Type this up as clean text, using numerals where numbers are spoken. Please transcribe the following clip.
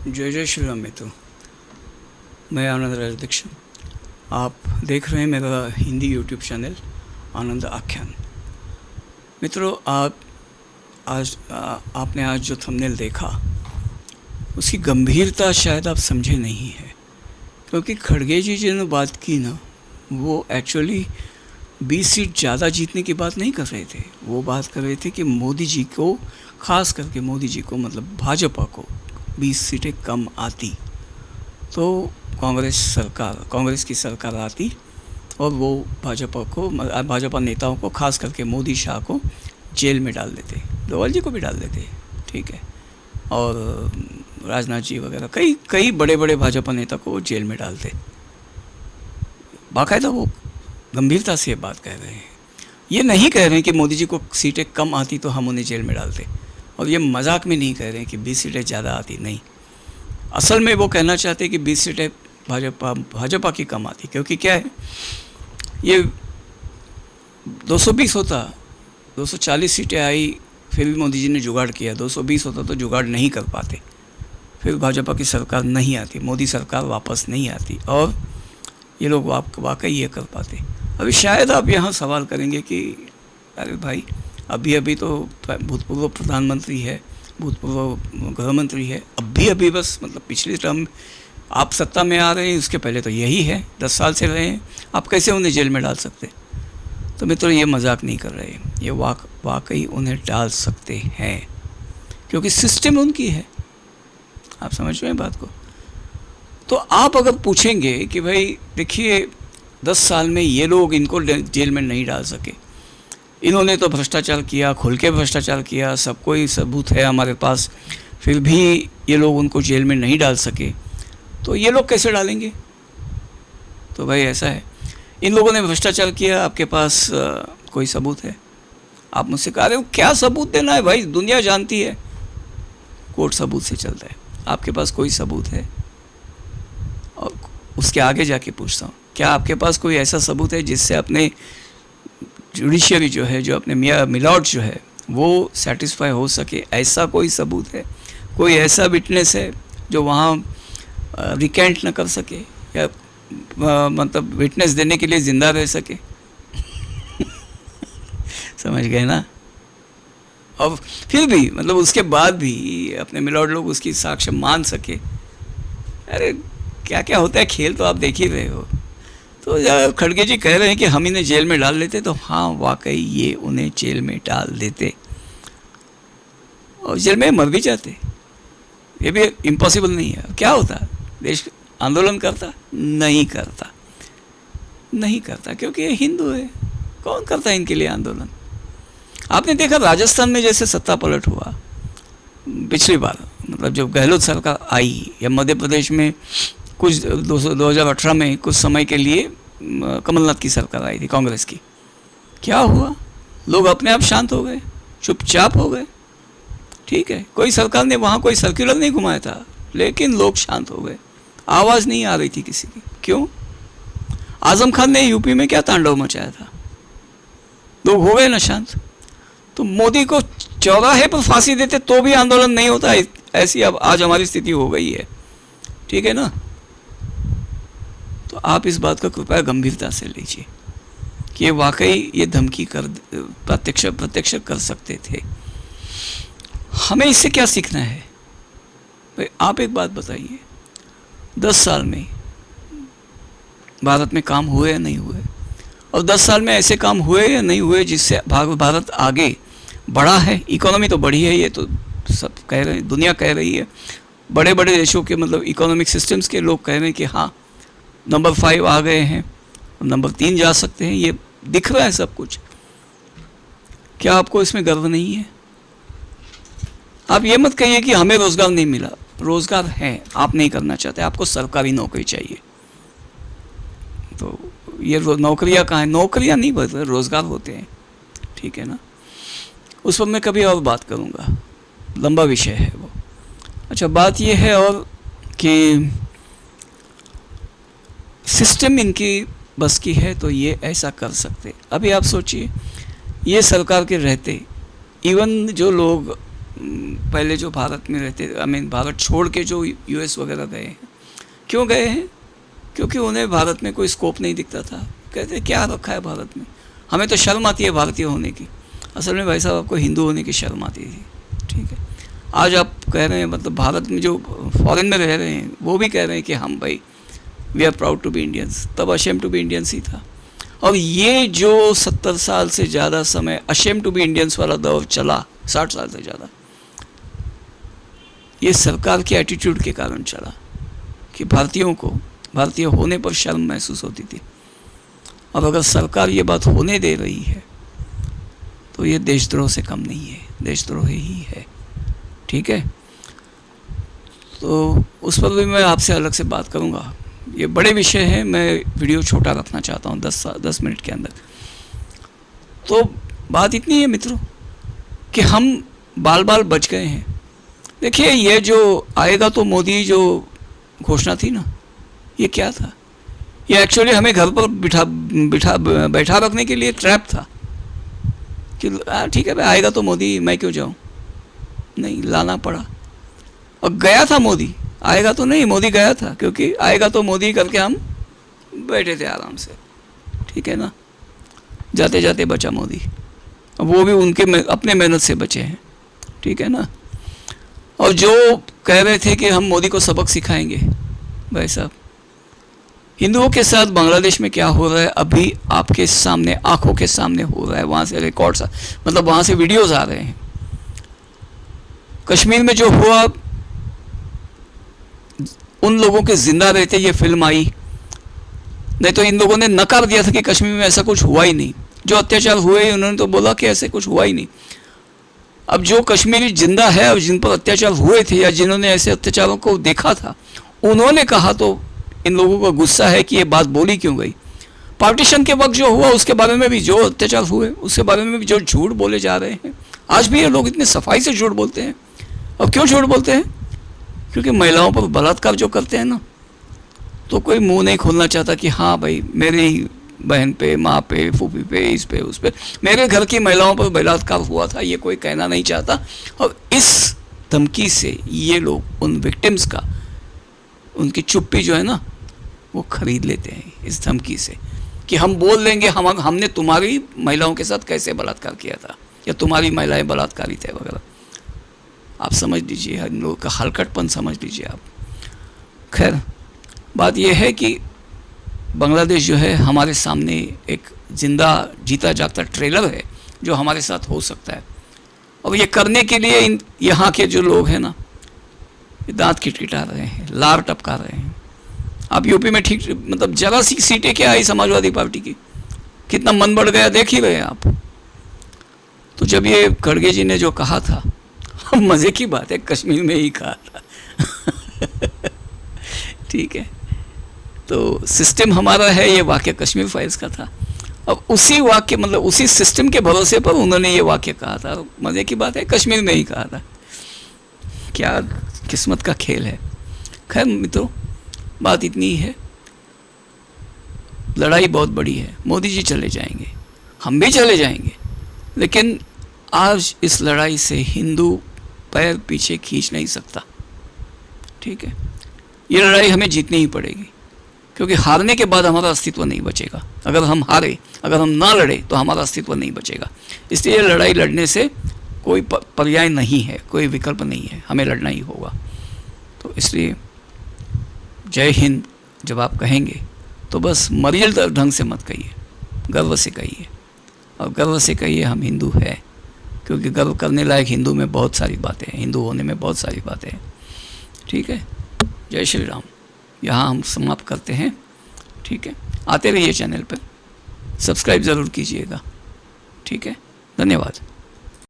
जय जय श्री राम मित्रों। मैं आनंद राजदीक्षित। आप देख रहे हैं मेरा हिंदी यूट्यूब चैनल आनंद आख्यान। मित्रों, आपने आज जो थंबनेल देखा उसकी गंभीरता शायद आप समझे नहीं है, क्योंकि खड़गे जी जिन्होंने बात की ना, वो एक्चुअली 20 सीट ज़्यादा जीतने की बात नहीं कर रहे थे। वो बात कर रहे थे कि मोदी जी को, ख़ास करके मोदी जी को, मतलब भाजपा को 20 सीटें कम आती तो कांग्रेस की सरकार आती और वो भाजपा नेताओं को, खास करके मोदी शाह को जेल में डाल देते, डोवाल जी को भी डाल देते, ठीक है, और राजनाथ जी वगैरह कई बड़े बड़े भाजपा नेता को जेल में डालते। बाकायदा वो गंभीरता से ये बात कह रहे हैं। ये नहीं कह रहे हैं कि मोदी जी को सीटें कम आती तो हम उन्हें जेल में डालते, और ये मजाक में नहीं कह रहे हैं कि 20 सीटें ज़्यादा आती, नहीं। असल में वो कहना चाहते हैं कि 20 सीटें भाजपा की कम आती, क्योंकि क्या है, ये 220 होता, 240 सीटें आई, फिर भी मोदी जी ने जुगाड़ किया। 220 होता तो जुगाड़ नहीं कर पाते, फिर भाजपा की सरकार नहीं आती, मोदी सरकार वापस नहीं आती, और ये लोग वाकई ये कर पाते। अभी शायद आप यहाँ सवाल करेंगे कि अरे भाई, अभी तो भूतपूर्व प्रधानमंत्री है, भूतपूर्व गृह मंत्री है, अभी बस, मतलब पिछली टर्म आप सत्ता में आ रहे हैं, उसके पहले तो यही है, 10 साल से रहे हैं, आप कैसे उन्हें जेल में डाल सकते? तो मित्रों, ये मजाक नहीं कर रहे हैं, ये वाकई उन्हें डाल सकते हैं, क्योंकि सिस्टम उनकी है। आप समझ रहे हैं बात को? तो आप अगर पूछेंगे कि भाई देखिए, 10 साल में ये लोग इनको जेल में नहीं डाल सके, इन्होंने तो भ्रष्टाचार किया, खुल के भ्रष्टाचार किया, सब कोई सबूत है हमारे पास, फिर भी ये लोग उनको जेल में नहीं डाल सके, तो ये लोग कैसे डालेंगे? तो भाई ऐसा है, इन लोगों ने भ्रष्टाचार किया, आपके पास कोई सबूत है? आप मुझसे कह रहे हो क्या सबूत देना है भाई, दुनिया जानती है कोर्ट सबूत से चलता है। आपके पास कोई सबूत है? और उसके आगे जाके पूछता हूँ, क्या आपके पास कोई ऐसा सबूत है जिससे अपने जुडिशियरी जो है, जो अपने मिलॉर्ड जो है, वो सेटिस्फाई हो सके? ऐसा कोई सबूत है? कोई ऐसा विटनेस है जो वहाँ रिकेंट न कर सके, या मतलब विटनेस देने के लिए ज़िंदा रह सके? समझ गए ना? और फिर भी, मतलब उसके बाद भी अपने मिलॉर्ड लोग उसकी साक्ष्य मान सके। अरे क्या क्या होता है खेल, तो आप देख ही रहे हो। तो खड़गे जी कह रहे हैं कि हम इन्हें जेल में डाल देते, तो हाँ, वाकई ये उन्हें जेल में डाल देते और जेल में मर भी जाते। ये भी इम्पॉसिबल नहीं है। क्या होता, देश आंदोलन करता? नहीं करता, क्योंकि ये हिंदू है। कौन करता है इनके लिए आंदोलन? आपने देखा राजस्थान में जैसे सत्ता पलट हुआ पिछली बार, मतलब जब गहलोत सरकार आई, या मध्य प्रदेश में कुछ 2018 में कुछ समय के लिए कमलनाथ की सरकार आई थी, कांग्रेस की। क्या हुआ? लोग अपने आप शांत हो गए, चुपचाप हो गए, ठीक है। कोई सरकार ने वहाँ कोई सर्कुलर नहीं घुमाया था, लेकिन लोग शांत हो गए, आवाज़ नहीं आ रही थी किसी की। क्यों? आजम खान ने यूपी में क्या तांडव मचाया था, लोग हो गए ना शांत। तो मोदी को चौराहे पर फांसी देते तो भी आंदोलन नहीं होता, ऐसी अब आज हमारी स्थिति हो गई है, ठीक है ना? तो आप इस बात को कृपया गंभीरता से लीजिए कि वाकई ये धमकी कर प्रत्यक्ष कर सकते थे। हमें इससे क्या सीखना है भाई? आप एक बात बताइए, 10 साल में भारत में काम हुए या नहीं हुए? और 10 साल में ऐसे काम हुए या नहीं हुए जिससे भारत आगे बढ़ा है? इकोनॉमी तो बढ़ी है, ये तो सब कह रहे हैं, दुनिया कह रही है, बड़े बड़े देशों के, मतलब इकोनॉमिक सिस्टम्स के लोग कह रहे हैं कि हाँ, नंबर 5 आ गए हैं, नंबर 3 जा सकते हैं, ये दिख रहा है सब कुछ। क्या आपको इसमें गर्व नहीं है? आप ये मत कहिए कि हमें रोजगार नहीं मिला। रोजगार है, आप नहीं करना चाहते, आपको सरकारी नौकरी चाहिए। तो ये नौकरियां कहाँ हैं? नौकरियां नहीं बदल, रोजगार होते हैं, ठीक है ना? उस पर मैं कभी और बात करूँगा, लंबा विषय है वो। अच्छा, बात ये है और कि सिस्टम इनकी बस की है तो ये ऐसा कर सकते। अभी आप सोचिए, ये सरकार के रहते इवन जो लोग पहले जो भारत में रहते, आई मीन भारत छोड़ के जो यूएस वगैरह गए हैं, क्यों गए हैं? क्योंकि उन्हें भारत में कोई स्कोप नहीं दिखता था। कहते क्या रखा है भारत में, हमें तो शर्म आती है भारतीय होने की। असल में भाई साहब आपको हिंदू होने की शर्म आती थी, ठीक है। आज आप कह रहे हैं, मतलब भारत में जो फॉरेन में रह रहे हैं वो भी कह रहे हैं कि हम भाई we are proud to be Indians. तब अशेम टू बी इंडियंस ही था। और ये जो 70 साल से ज़्यादा समय अशेम टू बी इंडियंस वाला दौर चला, 60 साल से ज़्यादा, ये सरकार के एटीट्यूड के कारण चला कि भारतीयों को भारतीय होने पर शर्म महसूस होती थी। अब अगर सरकार ये बात होने दे रही है तो ये देशद्रोह से कम नहीं है, देशद्रोह ही है, ठीक है। तो उस पर भी मैं आपसे अलग से बात करूँगा। ये बड़े विषय हैं, मैं वीडियो छोटा रखना चाहता हूँ 10 मिनट के अंदर। तो बात इतनी है मित्रों कि हम बाल बाल बच गए हैं। देखिए ये जो आएगा तो मोदी जो घोषणा थी ना, ये क्या था? ये एक्चुअली हमें घर पर बैठा रखने के लिए ट्रैप था कि ठीक है भाई आएगा तो मोदी, मैं क्यों जाऊँ। नहीं, लाना पड़ा। और गया था मोदी, आएगा तो नहीं, मोदी गया था, क्योंकि आएगा तो मोदी करके हम बैठे थे आराम से, ठीक है ना। जाते जाते बचा मोदी, वो भी उनके अपने मेहनत से बचे हैं, ठीक है ना। और जो कह रहे थे कि हम मोदी को सबक सिखाएंगे, भाई साहब हिंदुओं के साथ बांग्लादेश में क्या हो रहा है अभी आपके सामने, आंखों के सामने हो रहा है। वहाँ से रिकॉर्ड्स, मतलब वहाँ से वीडियोज़ आ रहे हैं। कश्मीर में जो हुआ, उन लोगों के जिंदा रहते ये फिल्म आई, नहीं तो इन लोगों ने नकार दिया था कि कश्मीर में ऐसा कुछ हुआ ही नहीं। जो अत्याचार हुए उन्होंने तो बोला कि ऐसे कुछ हुआ ही नहीं। अब जो कश्मीरी जिंदा है और जिन पर अत्याचार हुए थे या जिन्होंने ऐसे अत्याचारों को देखा था, उन्होंने कहा तो इन लोगों को गुस्सा है कि ये बात बोली क्यों गई। पार्टीशन के वक्त जो हुआ उसके बारे में भी, जो अत्याचार हुए उसके बारे में भी जो झूठ बोले जा रहे हैं, आज भी ये लोग इतने सफाई से झूठ बोलते हैं। और क्यों झूठ बोलते हैं? क्योंकि महिलाओं पर बलात्कार जो करते हैं ना, तो कोई मुंह नहीं खोलना चाहता कि हाँ भाई मेरे ही बहन पे, माँ पे, फूफी पे, इस पे उस पे, मेरे घर की महिलाओं पर बलात्कार हुआ था, ये कोई कहना नहीं चाहता। और इस धमकी से ये लोग उन विक्टिम्स का, उनकी चुप्पी जो है ना, वो खरीद लेते हैं इस धमकी से कि हम बोल देंगे हमने तुम्हारी महिलाओं के साथ कैसे बलात्कार किया था, या तुम्हारी महिलाएं बलात्कारी थे वगैरह। आप समझ लीजिए, इन लोगों का हलकटपन समझ लीजिए आप। खैर बात यह है कि बांग्लादेश जो है हमारे सामने एक जिंदा जीता जागता ट्रेलर है जो हमारे साथ हो सकता है। और ये करने के लिए यहाँ के जो लोग हैं ना, ये दांत खिटखिटा रहे हैं, लार टपका रहे हैं। आप यूपी में ठीक, मतलब जरा सी सीटें क्या आई समाजवादी पार्टी की, कितना मन बढ़ गया, देख ही रहे हैं आप। तो जब ये खड़गे जी ने जो कहा था, मज़े की बात है, कश्मीर में ही कहा था ठीक है। तो सिस्टम हमारा है, ये वाक्य कश्मीर फाइल्स का था। अब उसी वाक्य, मतलब उसी सिस्टम के भरोसे पर उन्होंने ये वाक्य कहा था। मज़े की बात है, कश्मीर में ही कहा था। क्या किस्मत का खेल है। खैर मित्रों, बात इतनी ही है। लड़ाई बहुत बड़ी है, मोदी जी चले जाएंगे, हम भी चले जाएंगे, लेकिन आज इस लड़ाई से हिंदू पैर पीछे खींच नहीं सकता, ठीक है। ये लड़ाई हमें जीतनी ही पड़ेगी, क्योंकि हारने के बाद हमारा अस्तित्व नहीं बचेगा। अगर हम हारे, अगर हम ना लड़े तो हमारा अस्तित्व नहीं बचेगा। इसलिए ये लड़ाई लड़ने से कोई पर्याय नहीं है, कोई विकल्प नहीं है, हमें लड़ना ही होगा। तो इसलिए जय हिंद जब आप कहेंगे तो बस मरियल ढंग से मत कहिए, गर्व से कहिए। और गर्व से कहिए हम हिंदू हैं, क्योंकि गर्व करने लायक हिंदू में बहुत सारी बातें हैं, हिंदू होने में बहुत सारी बातें हैं, ठीक है। जय श्री राम। यहाँ हम समाप्त करते हैं, ठीक है। आते रहिए चैनल पर, सब्सक्राइब ज़रूर कीजिएगा, ठीक है। धन्यवाद।